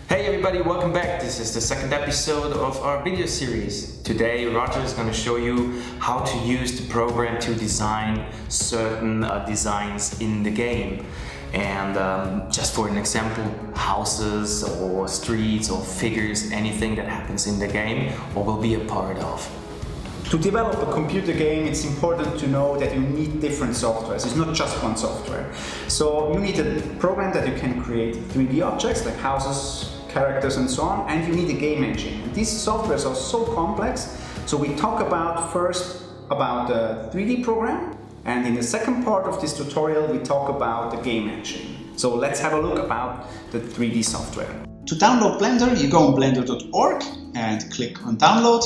Hey everybody, welcome back. This is the second episode of our video series. Today Roger is going to show you how to use the program to design certain designs in the game. And just for an example, houses or streets or figures, anything that happens in the game or will be a part of. To develop a computer game, it's important to know that you need different softwares. It's not just one software. So you need a program that you can create 3D objects like houses, characters and so on, and you need a game engine. And these softwares are so complex, so we talk first about the 3D program, and in the second part of this tutorial we talk about the game engine. So let's have a look about the 3D software. To download Blender, you go on blender.org and click on download,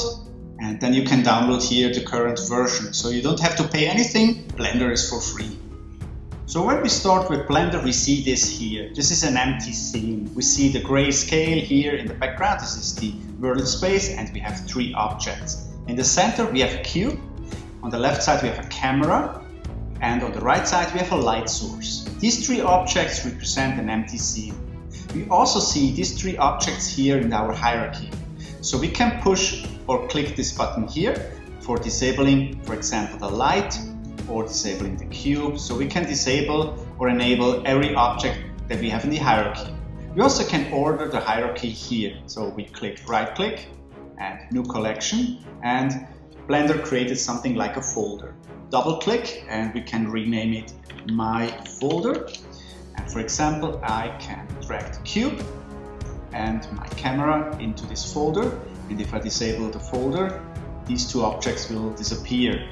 and then you can download here the current version. So you don't have to pay anything, Blender is for free. So when we start with Blender, we see this here. This is an empty scene. We see the gray scale here in the background. This is the world space, and we have 3 objects. In the center we have a cube. On the left side we have a camera, and on the right side we have a light source. These 3 objects represent an empty scene. We also see these 3 objects here in our hierarchy. So we can push or click this button here for disabling, for example, the light, or disabling the cube. So we can disable or enable every object that we have in the hierarchy. We also can order the hierarchy here. So we right click and new collection, and Blender created something like a folder. Double click and we can rename it my folder. And for example, I can drag the cube and my camera into this folder, and if I disable the folder, these 2 objects will disappear.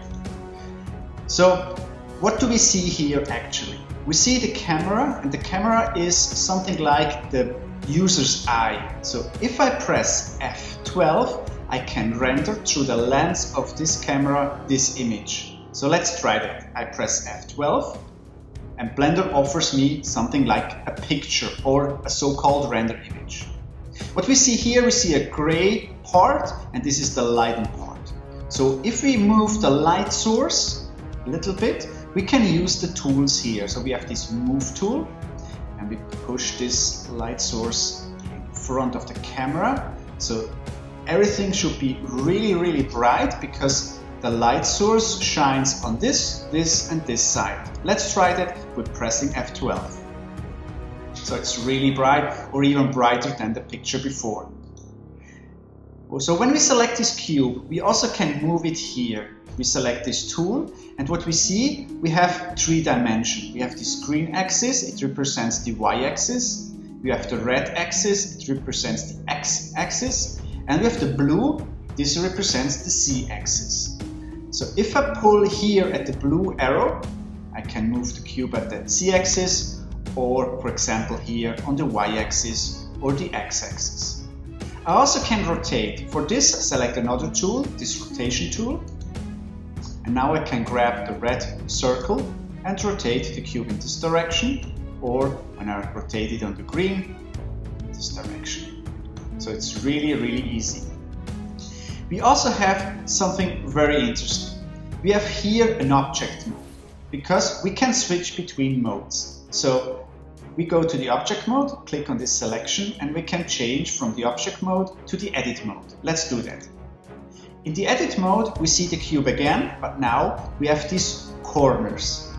So what do we see here actually? We see the camera, and the camera is something like the user's eye. So if I press F12, I can render through the lens of this camera this image. So let's try that. I press F12 and Blender offers me something like a picture or a so-called render image. What we see here, we see a gray part, and this is the lighten part. So if we move the light source a little bit, we can use the tools here. So we have this move tool, and we push this light source in front of the camera. So everything should be really bright, because the light source shines on this and this side. Let's try that with pressing F12. So it's really bright, or even brighter than the picture before. So when we select this cube, we also can move it here. We select this tool, and what we see, we have 3 dimensions. We have this green axis, it represents the y-axis. We have the red axis, it represents the x-axis. And we have the blue, this represents the z-axis. So if I pull here at the blue arrow, I can move the cube at the z-axis, or for example here on the y-axis or the x-axis. I also can rotate. For this, select another tool, this rotation tool. And now I can grab the red circle and rotate the cube in this direction, or when I rotate it on the green, in this direction. So it's really easy. We also have something very interesting. We have here an object mode, because we can switch between modes. So we go to the object mode, click on this selection, and we can change from the object mode to the edit mode. Let's do that. In the edit mode, we see the cube again, but now we have these corners.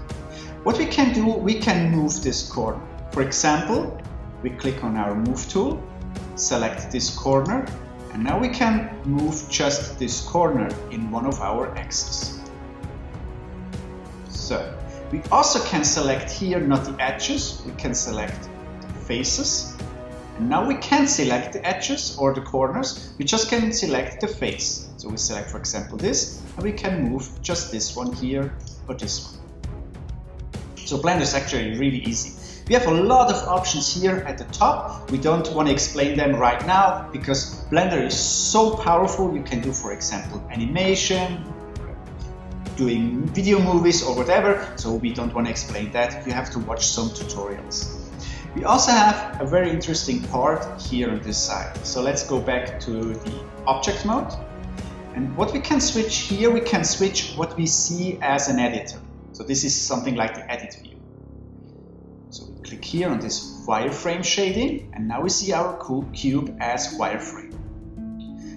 What we can do, we can move this corner. For example, we click on our move tool, select this corner, and now we can move just this corner in one of our axes. So we also can select here not the edges, we can select the faces. And now we can't select the edges or the corners, we just can select the face. So we select, for example, this, and we can move just this one here or this one. So Blender is actually really easy. We have a lot of options here at the top. We don't want to explain them right now, because Blender is so powerful. You can do, for example, animation, doing video movies or whatever. So we don't want to explain that. You have to watch some tutorials. We also have a very interesting part here on this side. So let's go back to the object mode. And what we can switch here, we can switch what we see as an editor. So this is something like the edit view. So we click here on this wireframe shading, and now we see our cube as wireframe.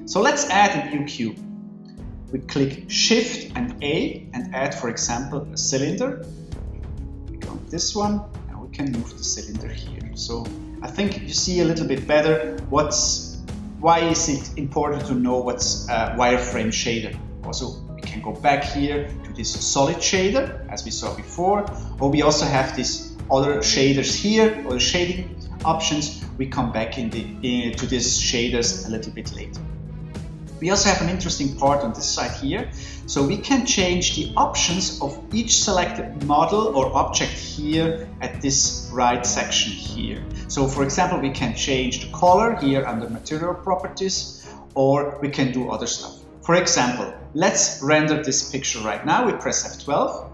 So let's add a new cube. We click Shift and A and add, for example, a cylinder. Click on this one, and we can move the cylinder here. So I think you see a little bit better why is it important to know what's a wireframe shader. Also, we can go back here to this solid shader, as we saw before, or we also have these other shaders here, or the shading options. We come back to these shaders a little bit later. We also have an interesting part on this side here. So we can change the options of each selected model or object here at this right section here. So for example, we can change the color here under material properties, or we can do other stuff. For example, let's render this picture right now. We press F12.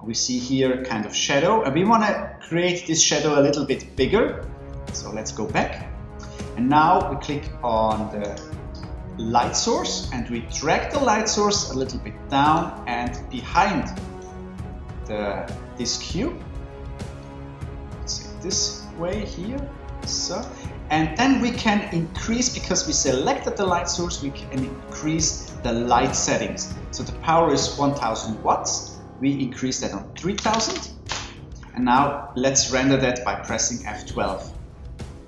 We see here kind of shadow, and we want to create this shadow a little bit bigger. So let's go back. And now we click on the light source, and we drag the light source a little bit down and behind this cube. Let's say this way here, so. And then we can increase, because we selected the light source, we can increase the light settings. So the power is 1000 watts. We increase that on 3000. And now let's render that by pressing F12.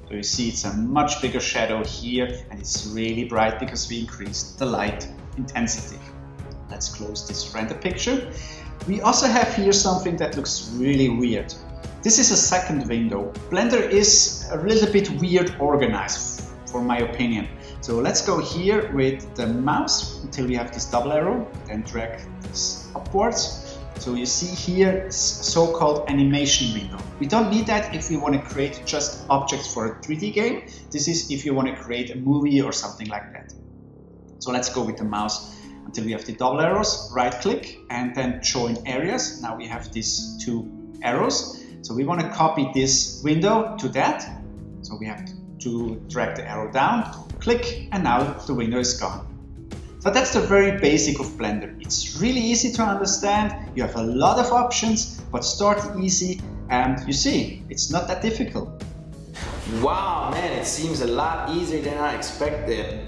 So you see it's a much bigger shadow here, and it's really bright because we increased the light intensity. Let's close this render picture. We also have here something that looks really weird. This is a second window. Blender is a little bit weird organized, for my opinion. So let's go here with the mouse until we have this double arrow, then drag this upwards. So you see here a so-called animation window. We don't need that if we want to create just objects for a 3D game. This is if you want to create a movie or something like that. So let's go with the mouse until we have the double arrows, right click, and then join areas. Now we have these two arrows. So we want to copy this window to that. So we have to drag the arrow down, click, and now the window is gone. So that's the very basic of Blender. It's really easy to understand. You have a lot of options, but start easy, and you see, it's not that difficult. Wow, man, it seems a lot easier than I expected.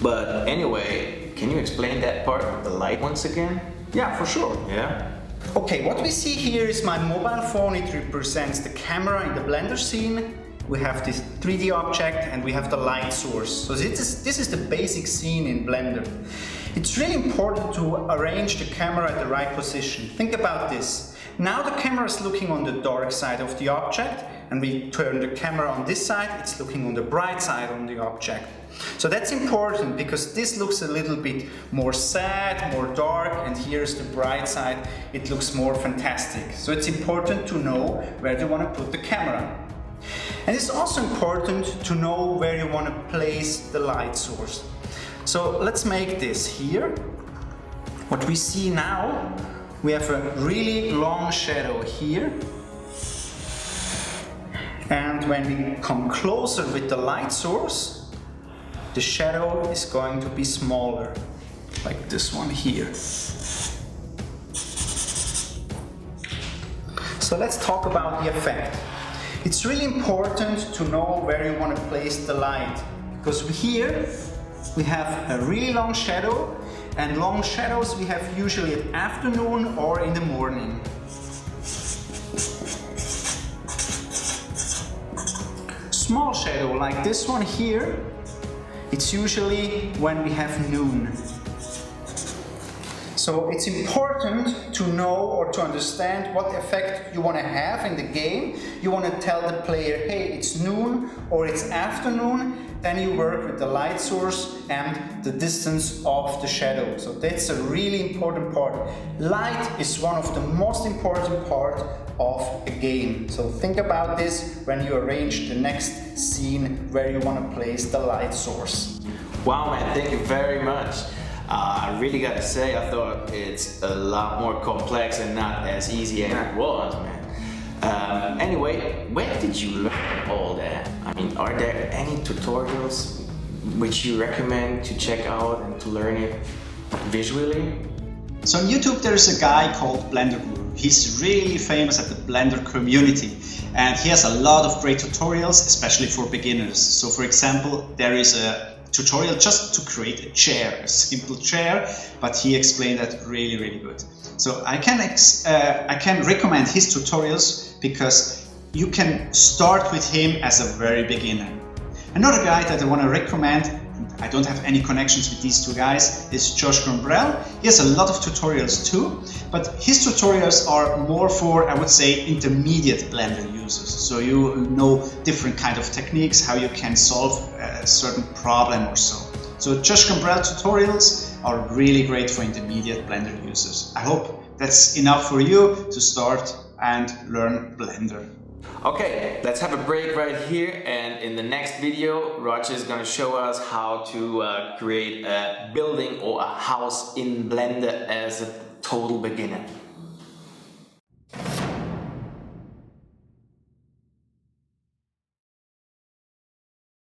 But anyway, can you explain that part of the light once again? Yeah, for sure. Yeah. Okay, what we see here is my mobile phone. It represents the camera in the Blender scene. We have this 3D object, and we have the light source. So this is the basic scene in Blender. It's really important to arrange the camera at the right position. Think about this. Now the camera is looking on the dark side of the object, and we turn the camera on this side, it's looking on the bright side on the object. So that's important because this looks a little bit more sad, more dark, and here's the bright side, it looks more fantastic. So it's important to know where you want to put the camera. And it's also important to know where you want to place the light source. So let's make this here. What we see now, we have a really long shadow here. And when we come closer with the light source, the shadow is going to be smaller, like this one here. So let's talk about the effect. It's really important to know where you want to place the light, because here we have a really long shadow, and long shadows we have usually at afternoon or in the morning. Small shadow like this one here, it's usually when we have noon. So it's important to know or to understand what effect you want to have in the game. You want to tell the player, hey, it's noon or it's afternoon. Then you work with the light source and the distance of the shadow. So that's a really important part. Light is one of the most important part of a game. So think about this when you arrange the next scene where you want to place the light source. Wow, man, thank you very much. I really gotta say, I thought it's a lot more complex and not as easy as it was, man. Anyway, where did you learn all that? I mean, are there any tutorials which you recommend to check out and to learn it visually? So on YouTube there is a guy called Blender Guru. He's really famous at the Blender community and he has a lot of great tutorials, especially for beginners. So for example, there is a tutorial just to create a chair, a simple chair, but he explained that really good. So I can recommend his tutorials because you can start with him as a very beginner. Another guy that I want to recommend, I don't have any connections with these two guys, is Josh Gombrell. He has a lot of tutorials too, but his tutorials are more for, I would say, intermediate Blender users. So you know different kind of techniques, how you can solve a certain problem or so. So Josh Gombrell tutorials are really great for intermediate Blender users. I hope that's enough for you to start and learn Blender. Okay, let's have a break right here, and in the next video Roger is going to show us how to create a building or a house in Blender as a total beginner.